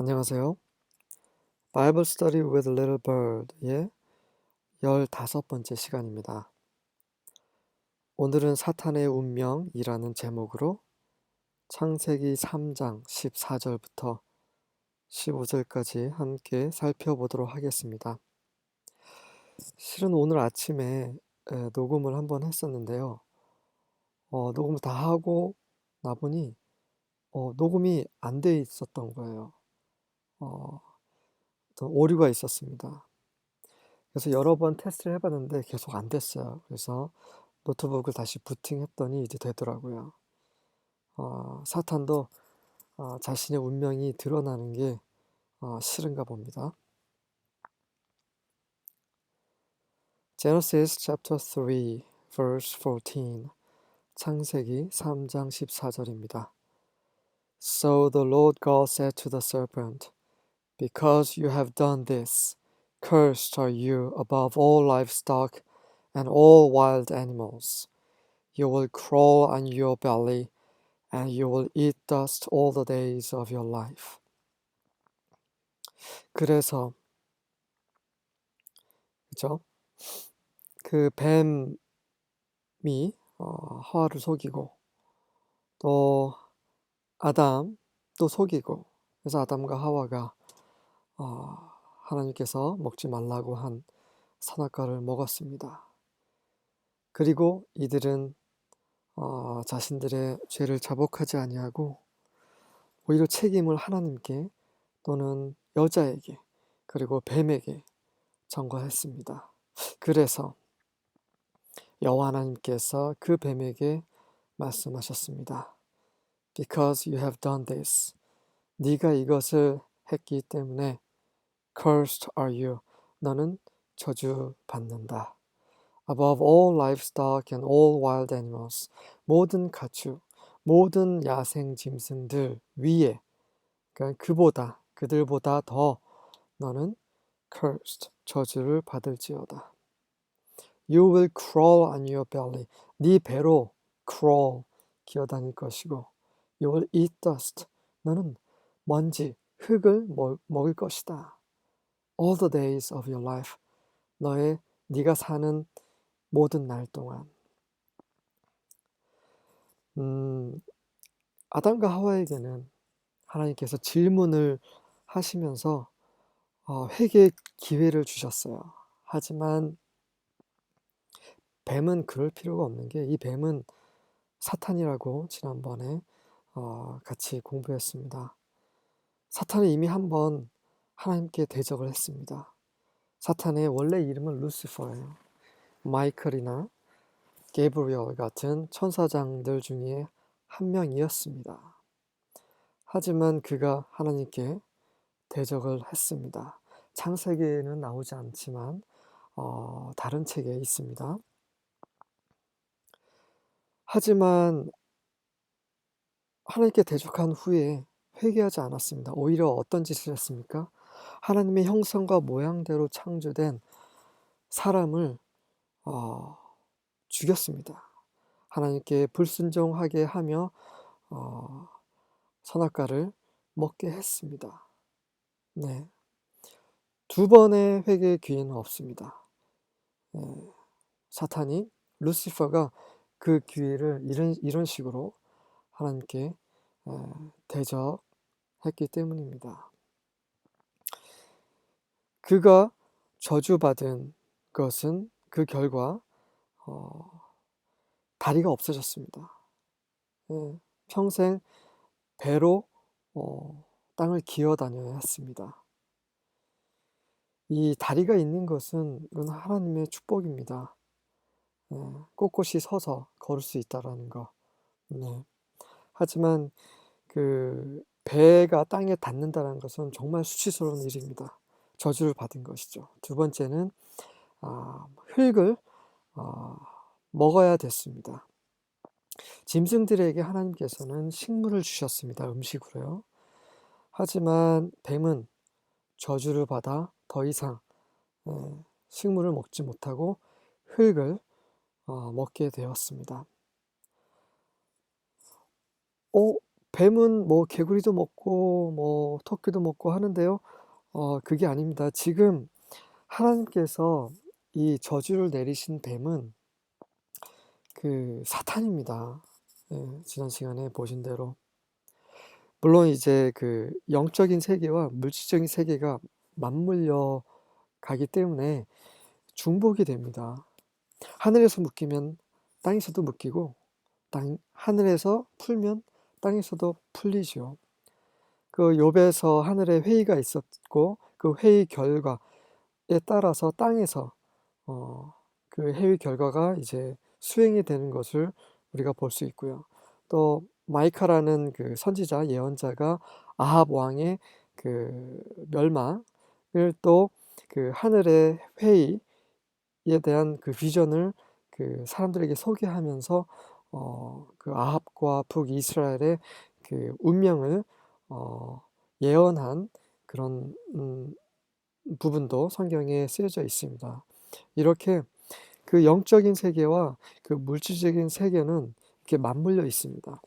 안녕하세요. Bible Study with Little Bird의 15번째 시간입니다. 오늘은 사탄의 운명이라는 제목으로 창세기 3장 14절부터 15절까지 함께 살펴보도록 하겠습니다. 실은 오늘 아침에 녹음을 한번 했었는데요. 녹음을 다 하고 나보니 녹음이 안 돼 있었던 거예요. 어떤 오류가 있었습니다. 그래서 여러 번 테스트를 해봤는데 계속 안 됐어요. 그래서 노트북을 다시 부팅했더니 이제 되더라고요. 사탄도 자신의 운명이 드러나는 게 싫은가 봅니다. Genesis chapter 3 verse 14 창세기 3장 14절입니다. So the Lord God said to the serpent, Because you have done this, cursed are you above all livestock and all wild animals. You will crawl on your belly, and you will eat dust all the days of your life. 그래서 그죠? 그 뱀이 하와를 속이고 또 아담도 속이고 그래서 아담과 하와가 하나님께서 먹지 말라고 한 선악과를 먹었습니다. 그리고 이들은 자신들의 죄를 자복하지 아니하고 오히려 책임을 하나님께 또는 여자에게 그리고 뱀에게 전가했습니다. 그래서 여호와 하나님께서 그 뱀에게 말씀하셨습니다. Because you have done this, 네가 이것을 했기 때문에 cursed are you, 너는 저주받는다. Above all livestock and all wild animals, 모든 가축, 모든 야생 짐승들 위에, 그러니까 그들보다 더 너는 cursed, 저주를 받을지어다. You will crawl on your belly, 네 배로 crawl, 기어다닐 것이고 You will eat dust, 너는 먼지, 흙을 먹을 것이다. All the days of your life, 네가 사는 모든 날 동안. 아담과 하와에게는 하나님께서 질문을 하시면서 회개의 기회를 주셨어요. 하지만 뱀은 그럴 필요가 없는 게 이 뱀은 사탄이라고 지난번에 같이 공부했습니다. 사탄은 이미 한번 하나님께 대적을 했습니다. 사탄의 원래 이름은 루시퍼예요. 마이클이나 게브리엘 같은 천사장들 중에 한 명이었습니다. 하지만 그가 하나님께 대적을 했습니다. 창세기에는 나오지 않지만 다른 책에 있습니다. 하지만 하나님께 대적한 후에 회개하지 않았습니다. 오히려 어떤 짓을 했습니까? 하나님의 형상과 모양대로 창조된 사람을 죽였습니다. 하나님께 불순종하게 하며 선악과를 먹게 했습니다. 네, 두 번의 회개의 기회는 없습니다. 사탄이 루시퍼가 그 기회를 이런 식으로 하나님께 대적했기 때문입니다. 그가 저주받은 것은 그 결과 다리가 없어졌습니다. 평생 배로 땅을 기어다녀야 했습니다. 이 다리가 있는 것은 이건 하나님의 축복입니다. 꼿꼿이 서서 걸을 수 있다라는 거. 네. 하지만 그 배가 땅에 닿는다는 것은 정말 수치스러운 일입니다. 저주를 받은 것이죠. 두 번째는 흙을 먹어야 됐습니다. 짐승들에게 하나님께서는 식물을 주셨습니다. 음식으로요. 하지만 뱀은 저주를 받아 더 이상 식물을 먹지 못하고 흙을 먹게 되었습니다. 뱀은 뭐 개구리도 먹고 뭐 토끼도 먹고 하는데요. 그게 아닙니다. 지금 하나님께서 이 저주를 내리신 뱀은 그 사탄입니다. 예, 지난 시간에 보신 대로. 물론 이제 그 영적인 세계와 물질적인 세계가 맞물려 가기 때문에 중복이 됩니다. 하늘에서 묶이면 땅에서도 묶이고 하늘에서 풀면 땅에서도 풀리죠. 그 욥에서 하늘에 회의가 있었고 그 회의 결과에 따라서 땅에서 그 회의 결과가 이제 수행이 되는 것을 우리가 볼 수 있고요. 또 마이카라는 그 선지자 예언자가 아합 왕의 그 멸망을 또 그 하늘의 회의에 대한 그 비전을 그 사람들에게 소개하면서 그 아합과 북이스라엘의 그 운명을 예언한 그런 부분도 성경에 쓰여져 있습니다. 이렇게 그 영적인 세계와 그 물질적인 세계는 이렇게 맞물려 있습니다.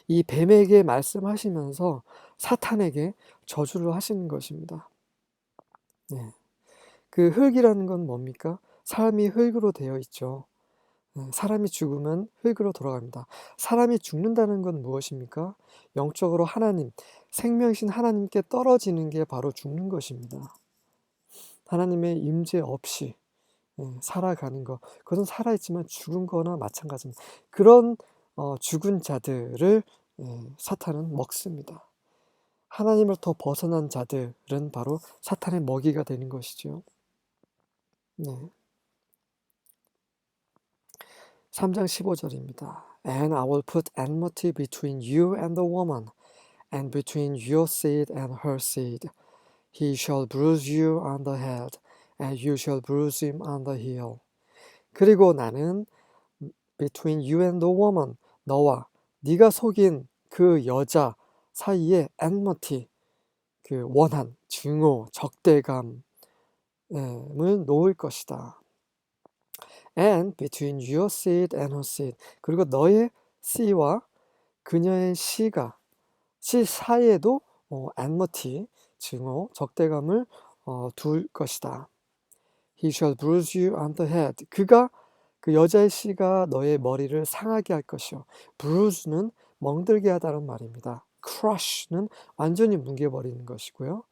이 뱀에게 말씀하시면서 사탄에게 저주를 하시는 것입니다. 네. 그 흙이라는 건 뭡니까? 사람이 흙으로 되어 있죠. 사람이 죽으면 흙으로 돌아갑니다. 사람이 죽는다는 건 무엇입니까? 영적으로 하나님, 생명이신 하나님께 떨어지는 게 바로 죽는 것입니다. 하나님의 임재 없이 살아가는 것, 그것은 살아있지만 죽은 거나 마찬가지입니다. 그런 죽은 자들을 사탄은 먹습니다. 하나님으로부터 벗어난 자들은 바로 사탄의 먹이가 되는 것이죠. 네. 3장 15절입니다. And I will put enmity between you and the woman, and between your seed and her seed. He shall bruise you on the head, and you shall bruise him on the heel. 그리고 나는 between you and the woman, 너와 네가 속인 그 여자 사이에 enmity, 그 원한, 증오, 적대감을 놓을 것이다. And between your seed and her seed. 그리고 너의 씨와 그녀의 씨 사이에도 enmity, 증오, 적대감을 둘 것이다. He shall bruise you on the head. 그 여자의 씨가 너의 머리를 상하게 할 것이요. bruise는 멍들게 하다는 말입니다. crush는 완전히 뭉개버리는 것이고요.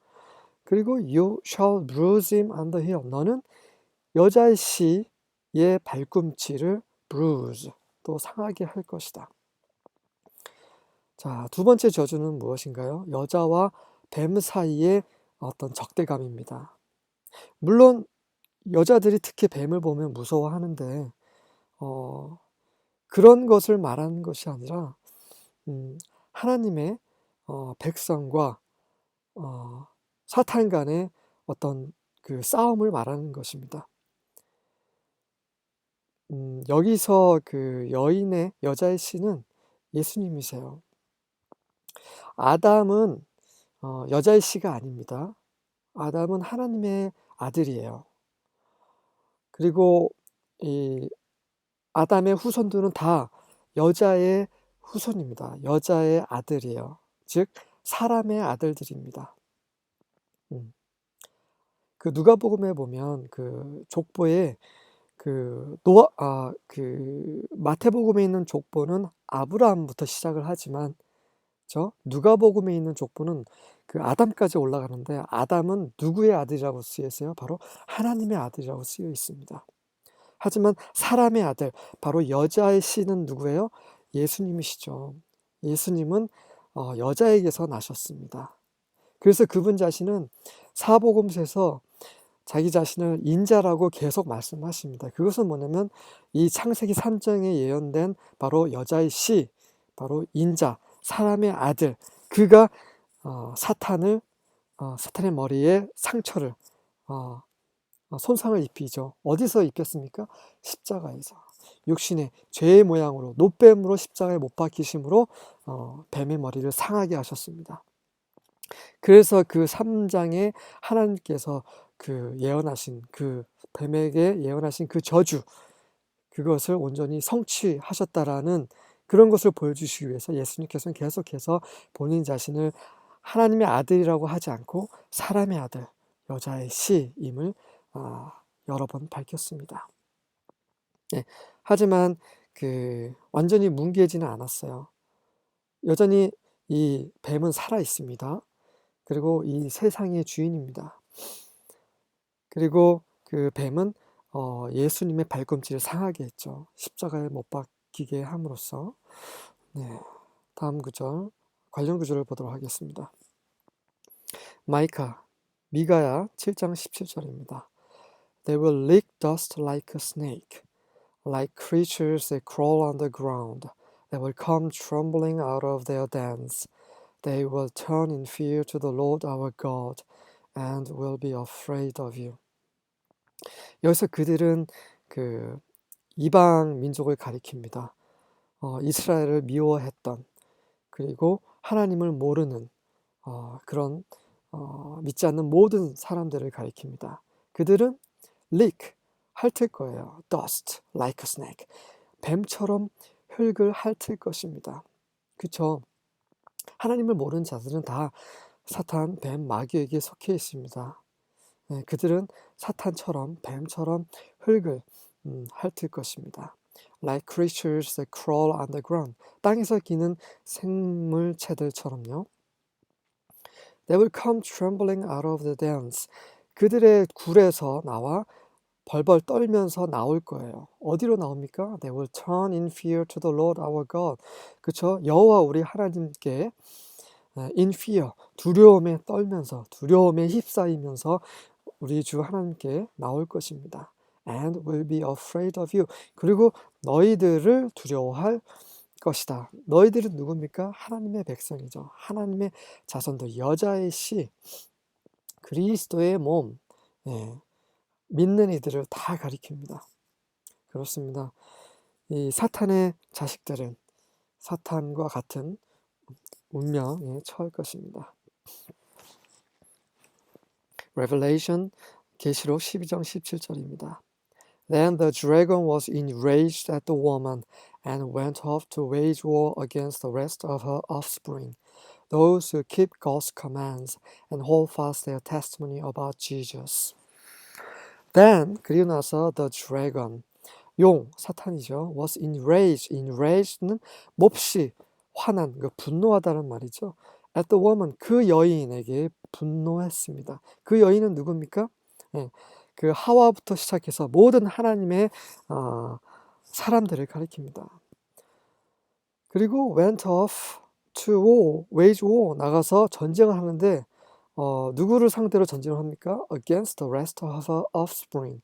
그리고 you shall bruise him on the heel. 너는 여자의 씨의 발꿈치를 bruise, 또 상하게 할 것이다. 자, 두 번째 저주는 무엇인가요? 여자와 뱀 사이의 어떤 적대감입니다. 물론 여자들이 특히 뱀을 보면 무서워하는데 그런 것을 말하는 것이 아니라 하나님의 백성과 사탄 간의 어떤 그 싸움을 말하는 것입니다. 여기서 그 여자의 씨는 예수님이세요. 아담은 여자의 씨가 아닙니다. 아담은 하나님의 아들이에요. 그리고 이 아담의 후손들은 다 여자의 후손입니다. 여자의 아들이에요. 즉 사람의 아들들입니다. 그 누가복음에 보면 그 족보에 그 마태복음에 있는 족보는 아브라함부터 시작을 하지만 누가복음에 있는 족보는 그 아담까지 올라가는데 아담은 누구의 아들이라고 쓰여 있어요? 바로 하나님의 아들이라고 쓰여 있습니다. 하지만 사람의 아들, 바로 여자의 씨는 누구예요? 예수님이시죠. 예수님은 여자에게서 나셨습니다. 그래서 그분 자신은 사복음서에서 자기 자신을 인자라고 계속 말씀하십니다. 그것은 뭐냐면 이 창세기 3장에 예언된 바로 여자의 씨, 바로 인자, 사람의 아들, 그가 사탄의 머리에 상처를 손상을 입히죠. 어디서 입혔습니까? 십자가에서. 육신의 죄의 모양으로 노뱀으로 십자가에 못 박히심으로 뱀의 머리를 상하게 하셨습니다. 그래서 그 3장에 하나님께서 그 예언하신 그 뱀에게 예언하신 그 저주, 그것을 온전히 성취하셨다라는 그런 것을 보여주시기 위해서 예수님께서는 계속해서 본인 자신을 하나님의 아들이라고 하지 않고 사람의 아들, 여자의 씨임을 여러 번 밝혔습니다. 네, 하지만 완전히 뭉개지는 않았어요. 여전히 이 뱀은 살아 있습니다. 그리고 이 세상의 주인입니다. 그리고 그 뱀은 예수님의 발꿈치를 상하게 했죠. 십자가에 못 박히게 함으로써. 네, 다음 구절, 관련 구절을 보도록 하겠습니다. 미가야 7장 17절입니다. They will lick dust like a snake, like creatures that crawl on the ground. They will come trembling out of their dens. They will turn in fear to the Lord our God and will be afraid of you. 여기서 그들은 이방 민족을 가리킵니다. 이스라엘을 미워했던, 그리고 하나님을 모르는 그런 믿지 않는 모든 사람들을 가리킵니다. 그들은 lick, 핥을 거예요. dust, like a snake. 뱀처럼 흙을 핥을 것입니다. 그쵸? 하나님을 모르는 자들은 다 사탄, 뱀, 마귀에게 속해 있습니다. 네, 그들은 사탄처럼, 뱀처럼 흙을 핥을 것입니다. Like creatures that crawl on the ground. 땅에서 기는 생물체들처럼요. They will come trembling out of the dens. 그들의 굴에서 나와 벌벌 떨면서 나올 거예요. 어디로 나옵니까? They will turn in fear to the Lord our God. 그렇죠? 여호와 우리 하나님께 in fear, 두려움에 떨면서, 두려움에 휩싸이면서 우리 주 하나님께 나올 것입니다. And will be afraid of you. 그리고 너희들을 두려워할 것이다. 너희들은 누굽니까? 하나님의 백성이죠. 하나님의 자손들, 여자의 씨, 그리스도의 몸, 믿는 이들을 다 가리킵니다. 그렇습니다. 이 사탄의 자식들은 사탄과 같은 운명에 처할 것입니다. Revelation 계시록 12장 17절입니다. Then the dragon was enraged at the woman and went off to wage war against the rest of her offspring, those who keep God's commands and hold fast their testimony about Jesus. Then 그리고 나서 the dragon, 용, 사탄이죠. was enraged. enraged는 몹시 화난, 분노하다는 말이죠. at the woman, 그 여인에게 분노했습니다. 그 여인은 누굽니까? 그 하와부터 시작해서 모든 하나님의 사람들을 가리킵니다. 그리고 went off to war, wage war, 나가서 전쟁을 하는데 누구를 상대로 전쟁을 합니까? against the rest of her offspring.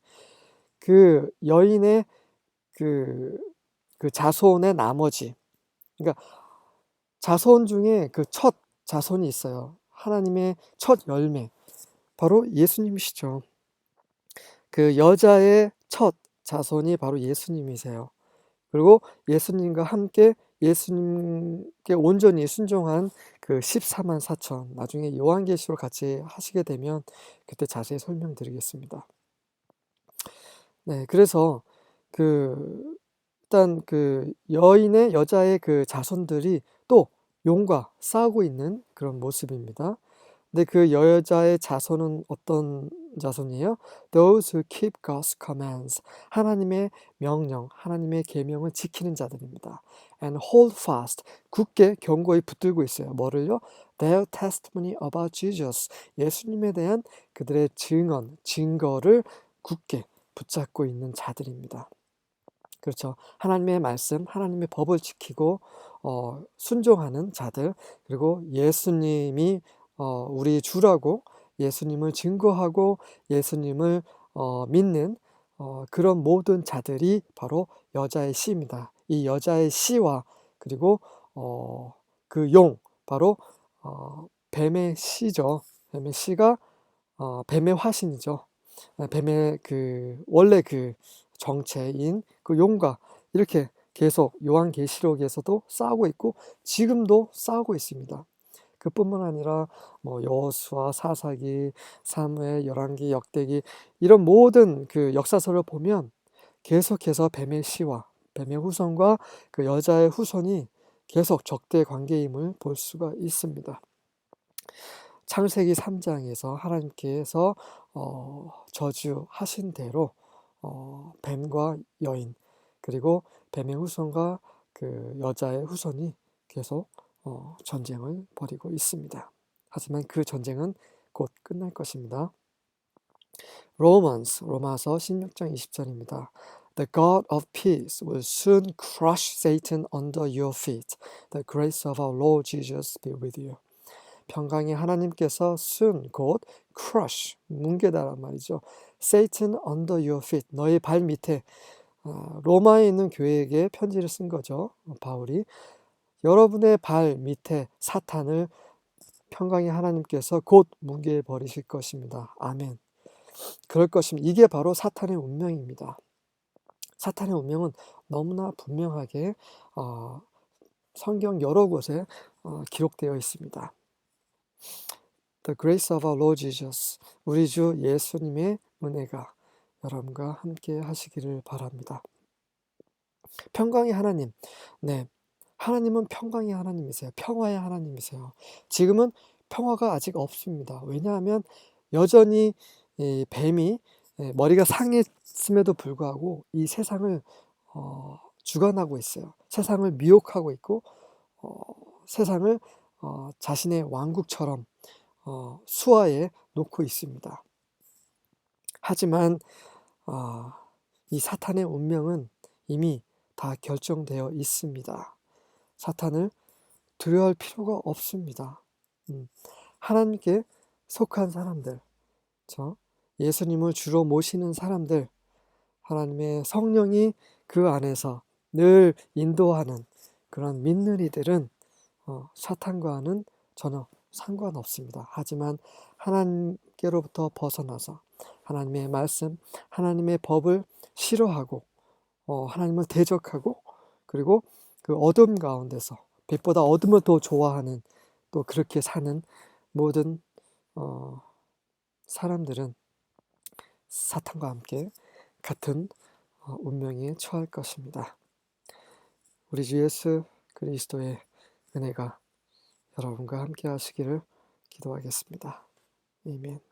그 여인의 그 자손의 나머지, 그러니까 자손 중에 그 첫 자손이 있어요. 하나님의 첫 열매, 바로 예수님이시죠. 그 여자의 첫 자손이 바로 예수님이세요. 그리고 예수님과 함께 예수님께 온전히 순종한 그 14만 4천, 나중에 요한계시록 같이 하시게 되면 그때 자세히 설명드리겠습니다. 네, 그래서 일단 여자의 그 자손들이 또 용과 싸우고 있는 그런 모습입니다. 근데 그 여자의 자손은 어떤 자손이에요? Those who keep God's commands. 하나님의 명령, 하나님의 계명을 지키는 자들입니다. And hold fast. 굳게 견고히 붙들고 있어요. 뭐를요? Their testimony about Jesus. 예수님에 대한 그들의 증언, 증거를 굳게 붙잡고 있는 자들입니다. 그렇죠. 하나님의 말씀, 하나님의 법을 지키고 순종하는 자들, 그리고 예수님이 우리 주라고 예수님을 증거하고 예수님을 믿는 그런 모든 자들이 바로 여자의 씨입니다. 이 여자의 씨와 그리고 그 용, 바로 뱀의 씨죠. 뱀의 씨가 뱀의 화신이죠. 뱀의 원래 정체인 그 용과 이렇게 계속 요한계시록에서도 싸우고 있고 지금도 싸우고 있습니다. 그뿐만 아니라 여호수아, 사사기, 사무엘, 열왕기, 역대기 이런 모든 그 역사서를 보면 계속해서 뱀의 씨와 뱀의 후손과 그 여자의 후손이 계속 적대 관계임을 볼 수가 있습니다. 창세기 3장에서 하나님께서 저주하신 대로 뱀과 여인 그리고 뱀의 후손과 그 여자의 후손이 계속 전쟁을 벌이고 있습니다. 하지만 그 전쟁은 곧 끝날 것입니다. 로마서 16장 20절입니다. The God of peace will soon crush Satan under your feet. The grace of our Lord Jesus be with you. 평강의 하나님께서 soon, 곧 crush, 뭉개다란 말이죠. Satan under your feet, 너의 발 밑에. 로마에 있는 교회에게 편지를 쓴 거죠. 바울이. 여러분의 발 밑에 사탄을 평강의 하나님께서 곧 뭉개버리실 것입니다. 아멘. 그럴 것입니다. 이게 바로 사탄의 운명입니다. 사탄의 운명은 너무나 분명하게 성경 여러 곳에 기록되어 있습니다. The grace of our Lord Jesus, 우리 주 예수님의 은혜가 여러분과 함께 하시기를 바랍니다. 평강의 하나님, 네, 하나님은 평강의 하나님이세요. 평화의 하나님이세요. 지금은 평화가 아직 없습니다. 왜냐하면 여전히 이 뱀이 머리가 상했음에도 불구하고 이 세상을 주관하고 있어요. 세상을 미혹하고 있고 세상을 자신의 왕국처럼 수하에 놓고 있습니다. 하지만 이 사탄의 운명은 이미 다 결정되어 있습니다. 사탄을 두려워할 필요가 없습니다. 하나님께 속한 사람들, 예수님을 주로 모시는 사람들, 하나님의 성령이 그 안에서 늘 인도하는 그런 믿는 이들은 사탄과는 전혀 상관없습니다. 하지만 하나님께로부터 벗어나서 하나님의 말씀, 하나님의 법을 싫어하고 하나님을 대적하고 그리고 그 어둠 가운데서 빛보다 어둠을 더 좋아하는 또 그렇게 사는 모든 사람들은 사탄과 함께 같은 운명에 처할 것입니다. 우리 주 예수 그리스도의 은혜가 여러분과 함께 하시기를 기도하겠습니다. 아멘.